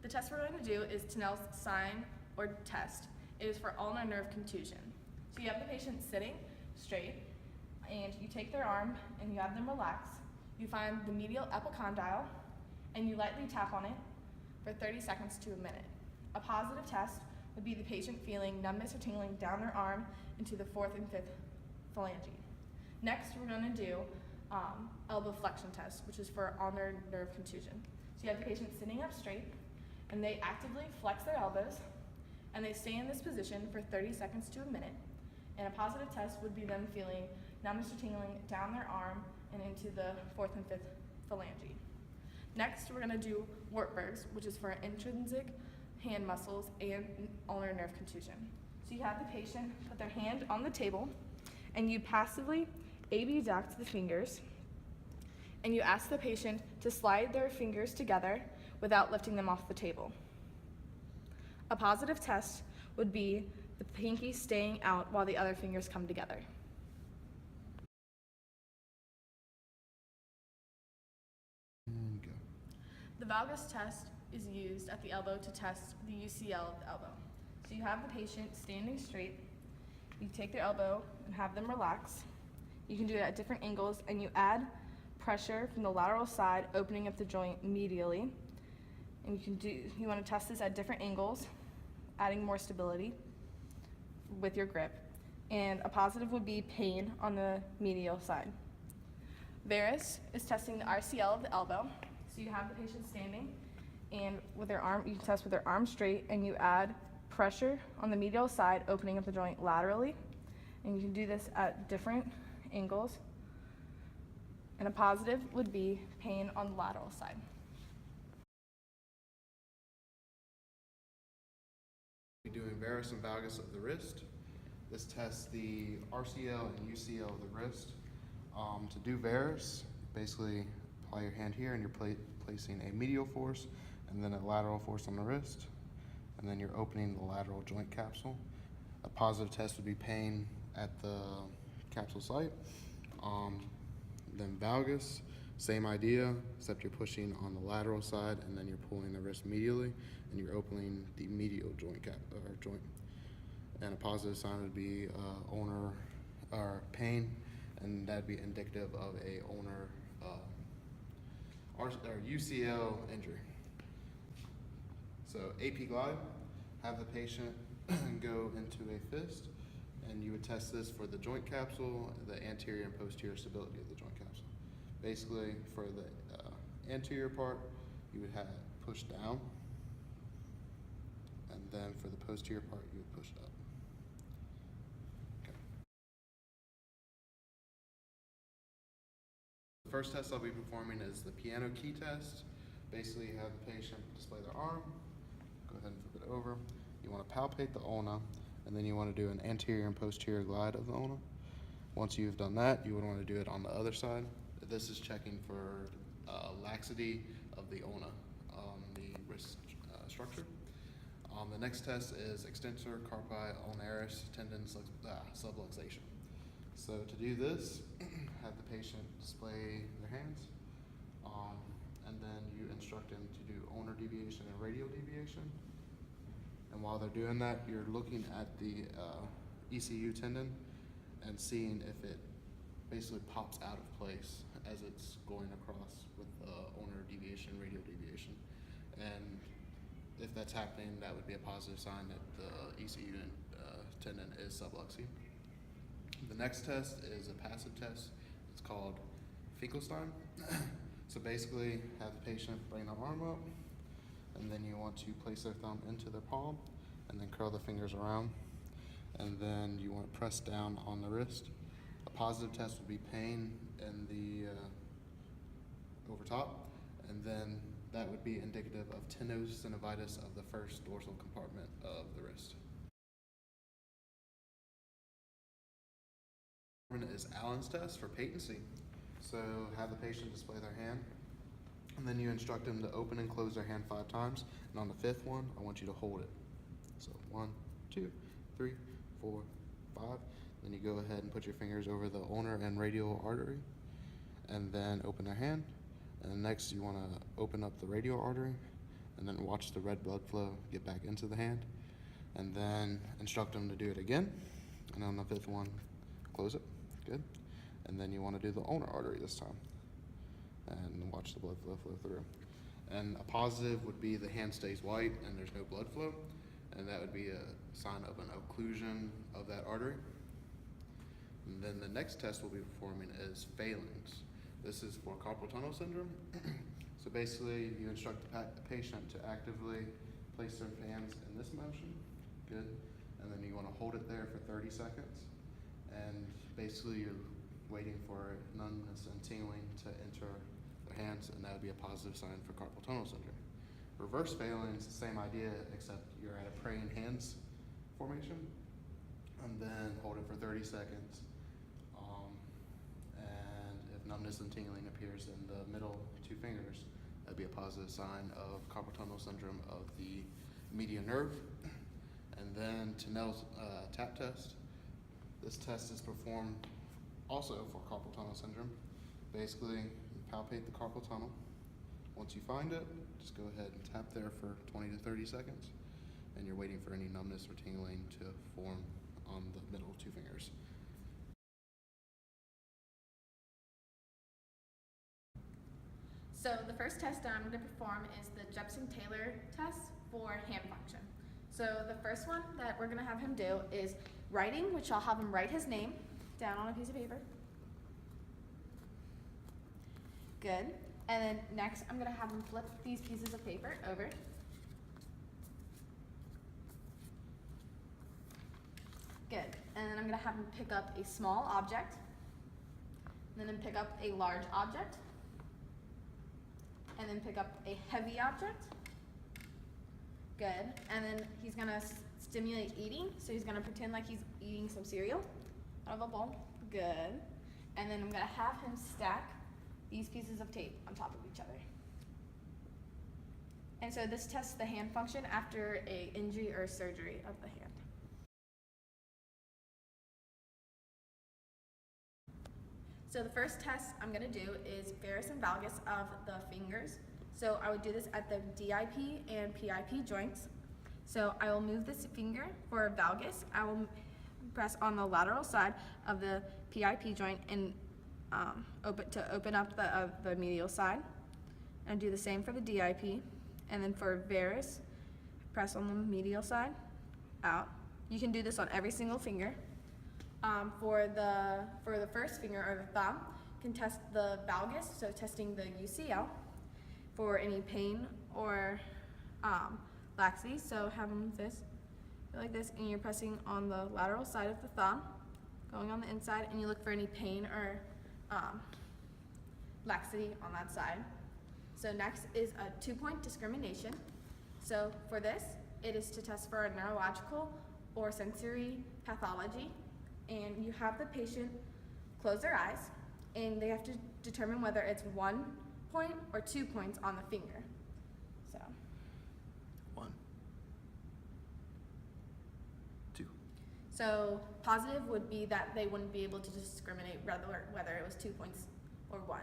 The test we're going to do is Tinel's sign or test. It is for ulnar nerve contusion. So you have the patient sitting straight, and you take their arm and you have them relax. You find the medial epicondyle, and you lightly tap on it for 30 seconds to a minute. A positive test would be the patient feeling numbness or tingling down their arm into the 4th and 5th phalange. Next, we're going to do elbow flexion test, which is for ulnar nerve contusion. So you have the patient sitting up straight, and they actively flex their elbows, and they stay in this position for 30 seconds to a minute. And a positive test would be them feeling numbness or tingling down their arm and into the 4th and 5th phalange. Next, we're going to do Wartburg's, which is for intrinsic hand muscles and ulnar nerve contusion. So you have the patient put their hand on the table, and you passively abduct the fingers, and you ask the patient to slide their fingers together without lifting them off the table. A positive test would be the pinky staying out while the other fingers come together. And go. The valgus test is used at the elbow to test the UCL of the elbow. So you have the patient standing straight, you take their elbow and have them relax. You can do it at different angles, and you add pressure from the lateral side, opening up the joint medially. And you want to test this at different angles, adding more stability with your grip. And a positive would be pain on the medial side. Varus is testing the RCL of the elbow. So you have the patient standing, and with their arm, you can test with their arm straight, and you add pressure on the medial side, opening up the joint laterally. And you can do this at different angles. And a positive would be pain on the lateral side. We're doing varus and valgus of the wrist. This tests the RCL and UCL of the wrist. To do varus, basically apply your hand here, and you're placing a medial force and then a lateral force on the wrist, and then you're opening the lateral joint capsule. A positive test would be pain at the capsule site. Then valgus, same idea, except you're pushing on the lateral side, and then you're pulling the wrist medially, and you're opening the medial joint joint. And a positive sign would be ulnar or pain, and that'd be indicative of a ulnar or UCL injury. So AP glide, have the patient go into a fist, and you would test this for the joint capsule, the anterior and posterior stability of the joint capsule. Basically, for the anterior part, you would have it push down, and then for the posterior part, you would push up. Okay. The first test I'll be performing is the piano key test. Basically, you have the patient display their arm, go ahead and flip it over. You want to palpate the ulna, and then you want to do an anterior and posterior glide of the ulna. Once you've done that, you would want to do it on the other side. This is checking for laxity of the ulna, the wrist structure. The next test is extensor carpi ulnaris tendon subluxation. So to do this, have the patient display their hands, and then you instruct them to do ulnar deviation and radial deviation. And while they're doing that, you're looking at the ECU tendon and seeing if it basically pops out of place as it's going across with ulnar deviation, radial deviation. And if that's happening, that would be a positive sign that the ECU tendon is subluxing. The next test is a passive test. It's called Finkelstein. So basically, have the patient bring their arm up, and then you want to place their thumb into their palm, and then curl the fingers around, and then you want to press down on the wrist. A positive test would be pain in the over top, and then that would be indicative of tenosynovitis of the first dorsal compartment of the wrist. Is Allen's test for patency. So have the patient display their hand, and then you instruct them to open and close their hand 5 times, and on the 5th one, I want you to hold it. So 1, 2, 3, 4, 5. Then you go ahead and put your fingers over the ulnar and radial artery, and then open their hand. And then next you want to open up the radial artery, and then watch the red blood flow get back into the hand, and then instruct them to do it again. And on the fifth one, close it. Good. And then you want to do the ulnar artery this time, and watch the blood flow through. And a positive would be the hand stays white and there's no blood flow, and that would be a sign of an occlusion of that artery. And then the next test we'll be performing is phalanx. This is for carpal tunnel syndrome. So basically, you instruct the patient to actively place their hands in this motion. Good. And then you want to hold it there for 30 seconds. And basically, you're waiting for numbness and tingling to enter their hands, and that would be a positive sign for carpal tunnel syndrome. Reverse phalanx, the same idea, except you're at a praying hands formation. And then hold it for 30 seconds. And if numbness and tingling appears in the middle two fingers, that'd be a positive sign of carpal tunnel syndrome of the median nerve. And then Tinel's tap test. This test is performed also for carpal tunnel syndrome. Basically, you palpate the carpal tunnel. Once you find it, just go ahead and tap there for 20 to 30 seconds, and you're waiting for any numbness or tingling to form on the middle two fingers. So the first test that I'm going to perform is the Jepson-Taylor test for hand function. So the first one that we're going to have him do is writing, which I'll have him write his name down on a piece of paper. Good. And then next, I'm going to have him flip these pieces of paper over. Good. And then I'm going to have him pick up a small object, and then pick up a large object, and then pick up a heavy object. Good. And then he's going to stimulate eating, so he's going to pretend like he's eating some cereal out of a bowl. Good. And then I'm going to have him stack these pieces of tape on top of each other. And so this tests the hand function after an injury or surgery of the hand. So the first test I'm going to do is varus and valgus of the fingers. So I would do this at the DIP and PIP joints. So I will move this finger for valgus. I will press on the lateral side of the PIP joint and open up the medial side. And do the same for the DIP. And then for varus, press on the medial side, out. You can do this on every single finger. For the first finger or the thumb, you can test the valgus, so testing the UCL for any pain or laxity. So have them like this, and you're pressing on the lateral side of the thumb, going on the inside, and you look for any pain or laxity on that side. So next is a 2-point discrimination. So for this, it is to test for a neurological or sensory pathology. And you have the patient close their eyes, and they have to determine whether it's 1 point or 2 points on the finger. So 1, 2. So positive would be that they wouldn't be able to discriminate whether it was 2 points or 1.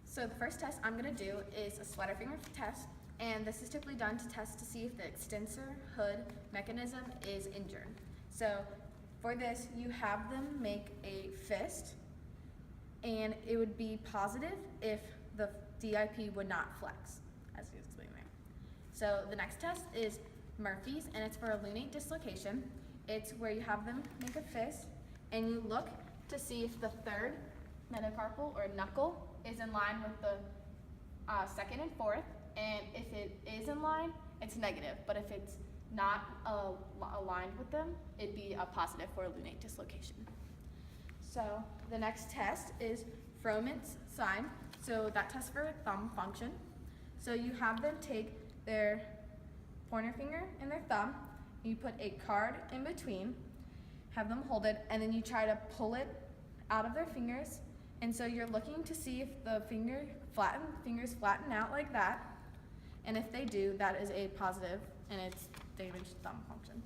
So the first test I'm going to do is a sweater finger test. And this is typically done to test to see if the extensor hood mechanism is injured. So for this, you have them make a fist, and it would be positive if the DIP would not flex, as you explained there. So the next test is Murphy's, and it's for a lunate dislocation. It's where you have them make a fist, and you look to see if the third metacarpal or knuckle is in line with the second and fourth. And if it is in line, it's negative. But if it's not aligned with them, it'd be a positive for a lunate dislocation. So the next test is Froment's sign. So that tests for thumb function. So you have them take their pointer finger and their thumb, you put a card in between, have them hold it, and then you try to pull it out of their fingers. And so you're looking to see if the fingers flatten out like that. And if they do, that is a positive, and it's damaged thumb function.